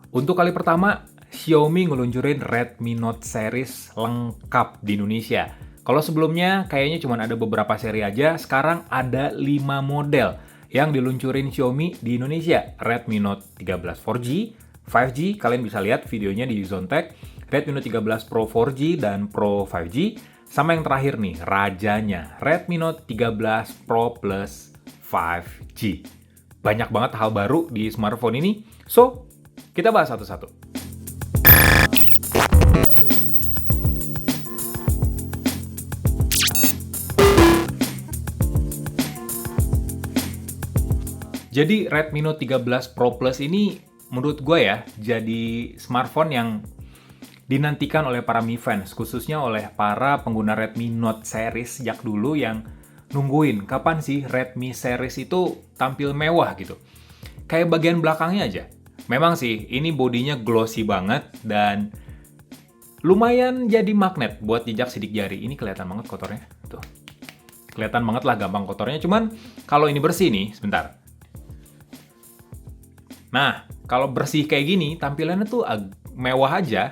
Untuk kali pertama, Xiaomi ngeluncurin Redmi Note series lengkap di Indonesia. Kalau sebelumnya kayaknya cuma ada beberapa seri aja, sekarang ada 5 model yang diluncurin Xiaomi di Indonesia. Redmi Note 13 4G, 5G, kalian bisa lihat videonya di Zontek, Redmi Note 13 Pro 4G dan Pro 5G, sama yang terakhir nih, rajanya, Redmi Note 13 Pro Plus 5G. Banyak banget hal baru di smartphone ini, so kita bahas satu-satu. Jadi Redmi Note 13 Pro Plus ini menurut gue ya, jadi smartphone yang dinantikan oleh para Mi fans, khususnya oleh para pengguna Redmi Note series sejak dulu yang nungguin kapan sih Redmi series itu tampil mewah gitu. Kayak bagian belakangnya aja. Memang sih, ini bodinya glossy banget dan lumayan jadi magnet buat jejak sidik jari. Ini kelihatan banget kotornya. Tuh. Kelihatan banget lah gampang kotornya. Cuman kalau ini bersih nih, sebentar. Nah, kalau bersih kayak gini, tampilannya tuh mewah aja.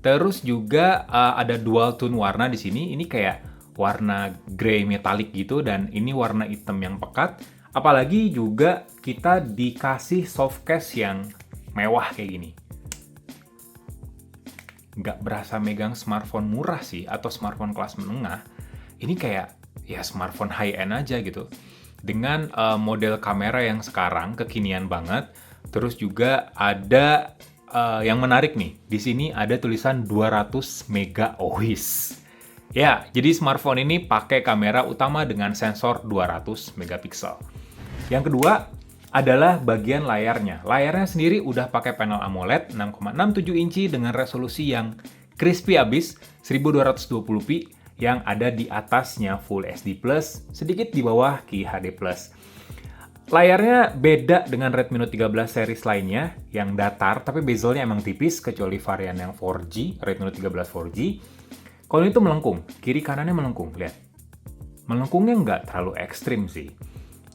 Terus juga ada dual tone warna di sini. Ini kayak warna grey metallic gitu, dan ini warna hitam yang pekat. Apalagi juga kita dikasih soft case yang mewah kayak gini. Nggak berasa megang smartphone murah sih, atau smartphone kelas menengah. Ini kayak ya smartphone high-end aja gitu. Dengan model kamera yang sekarang kekinian banget. Terus juga ada yang menarik nih. Di sini ada tulisan 200 mega OIS. Ya, jadi smartphone ini pakai kamera utama dengan sensor 200 megapiksel. Yang kedua adalah bagian layarnya. Layarnya sendiri udah pakai panel AMOLED 6,67 inci dengan resolusi yang crispy abis 1220p yang ada di atasnya Full HD+, sedikit di bawah QHD+. Layarnya beda dengan Redmi Note 13 series lainnya yang datar, tapi bezelnya emang tipis kecuali varian yang 4G, Redmi Note 13 4G. Kalau itu melengkung, kiri kanannya melengkung, lihat. Melengkungnya nggak terlalu ekstrim sih.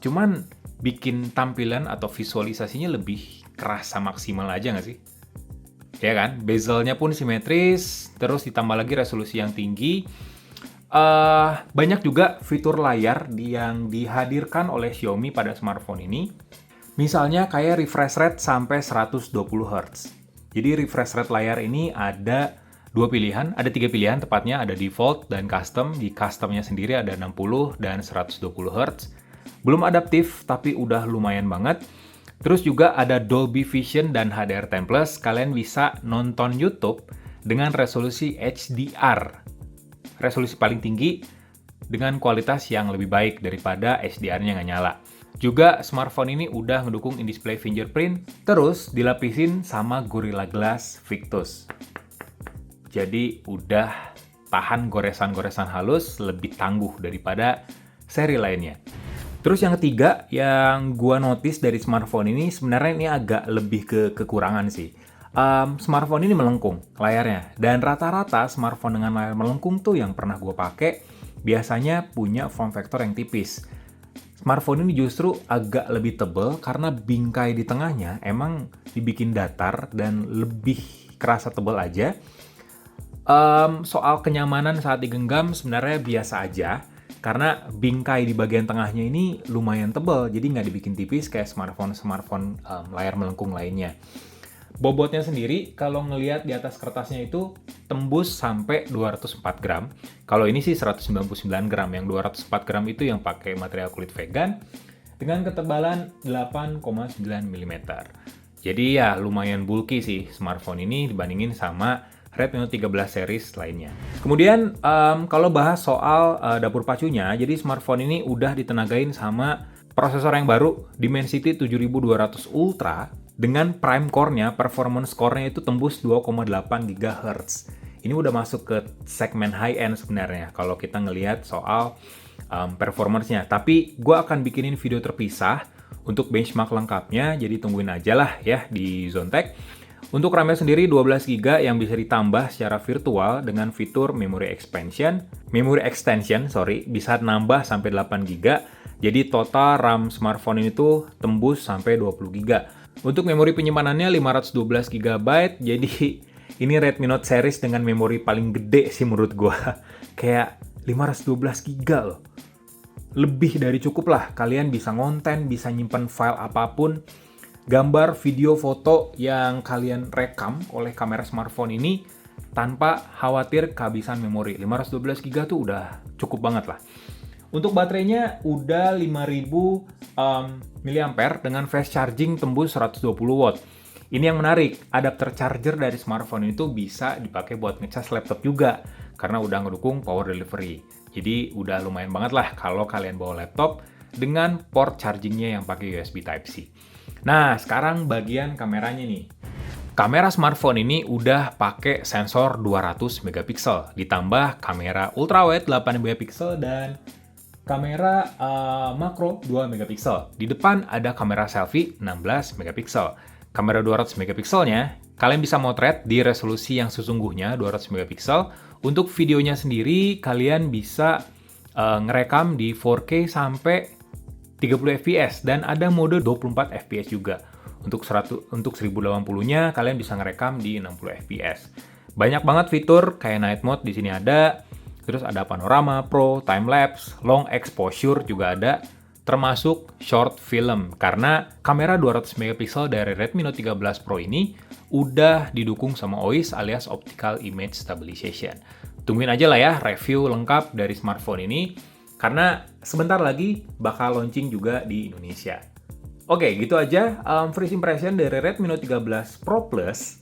Cuman bikin tampilan atau visualisasinya lebih kerasa maksimal aja nggak sih? Ya kan? Bezelnya pun simetris, terus ditambah lagi resolusi yang tinggi. Banyak juga fitur layar yang dihadirkan oleh Xiaomi pada smartphone ini. Misalnya kayak refresh rate sampai 120 Hz. Jadi refresh rate layar ini ada tiga pilihan tepatnya, ada default dan custom. Di customnya sendiri ada 60 dan 120 Hz. Belum adaptif, tapi udah lumayan banget. Terus juga ada Dolby Vision dan HDR10+. Kalian bisa nonton YouTube dengan resolusi HDR. Resolusi paling tinggi dengan kualitas yang lebih baik daripada HDR-nya nggak nyala. Juga smartphone ini udah mendukung in-display fingerprint, terus dilapisin sama Gorilla Glass Victus. Jadi udah tahan goresan-goresan halus, lebih tangguh daripada seri lainnya. Terus yang ketiga yang gua notice dari smartphone ini, sebenarnya ini agak lebih ke kekurangan sih. Smartphone ini melengkung layarnya, dan rata-rata smartphone dengan layar melengkung tuh yang pernah gue pakai biasanya punya form factor yang tipis. Smartphone ini justru agak lebih tebal karena bingkai di tengahnya emang dibikin datar dan lebih kerasa tebal aja. Soal kenyamanan saat digenggam sebenarnya biasa aja, karena bingkai di bagian tengahnya ini lumayan tebal, jadi nggak dibikin tipis kayak smartphone layar melengkung lainnya. Bobotnya sendiri, kalau ngelihat di atas kertasnya itu tembus sampai 204 gram. Kalau ini sih 199 gram. Yang 204 gram itu yang pakai material kulit vegan dengan ketebalan 8,9 mm. Jadi ya lumayan bulky sih smartphone ini dibandingin sama Redmi Note 13 series lainnya. Kemudian kalau bahas soal dapur pacunya, jadi smartphone ini udah ditenagain sama prosesor yang baru Dimensity 7200 Ultra dengan prime core-nya, performance core-nya itu tembus 2,8 GHz. Ini udah masuk ke segmen high-end sebenarnya kalau kita ngelihat soal performance-nya. Tapi gue akan bikinin video terpisah untuk benchmark lengkapnya, jadi tungguin aja lah ya di Zontek. Untuk RAM sendiri 12 GB yang bisa ditambah secara virtual dengan fitur memory extension, bisa nambah sampai 8 GB. Jadi total RAM smartphone ini tuh tembus sampai 20 GB. Untuk memori penyimpanannya 512 GB, jadi ini Redmi Note series dengan memori paling gede sih menurut gua. Kayak 512 GB loh. Lebih dari cukup lah, kalian bisa ngonten, bisa nyimpen file apapun, gambar, video, foto yang kalian rekam oleh kamera smartphone ini tanpa khawatir kehabisan memori. 512 GB tuh udah cukup banget lah. Untuk baterainya udah 5000 mAh dengan fast charging tembus 120 watt. Ini yang menarik, adapter charger dari smartphone itu bisa dipakai buat ngecas laptop juga karena udah ngedukung power delivery. Jadi udah lumayan banget lah kalau kalian bawa laptop dengan port chargingnya yang pakai USB Type-C. Nah, sekarang bagian kameranya nih. Kamera smartphone ini udah pakai sensor 200 megapiksel, ditambah kamera ultrawide 8 megapiksel dan kamera makro 2 megapiksel. Di depan ada kamera selfie 16 megapiksel. Kamera 200 megapikselnya, kalian bisa motret di resolusi yang sesungguhnya 200 megapiksel. Untuk videonya sendiri, kalian bisa ngerekam di 4K sampai 30 fps dan ada mode 24 fps juga. Untuk 1080-nya kalian bisa ngerekam di 60 fps. Banyak banget fitur kayak night mode di sini ada. Terus ada panorama pro, time lapse, long exposure juga ada, termasuk short film. Karena kamera 200 megapiksel dari Redmi Note 13 Pro ini udah didukung sama OIS alias Optical Image Stabilization. Tungguin aja lah ya review lengkap dari smartphone ini, karena sebentar lagi bakal launching juga di Indonesia. Oke, gitu aja first impression dari Redmi Note 13 Pro Plus,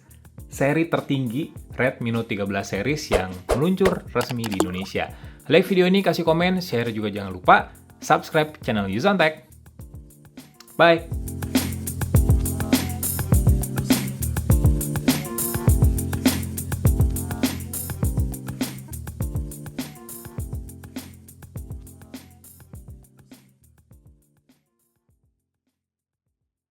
seri tertinggi Redmi Note 13 series yang meluncur resmi di Indonesia. Like video ini, kasih komen, share juga jangan lupa, subscribe channel Yusan Tech. Bye!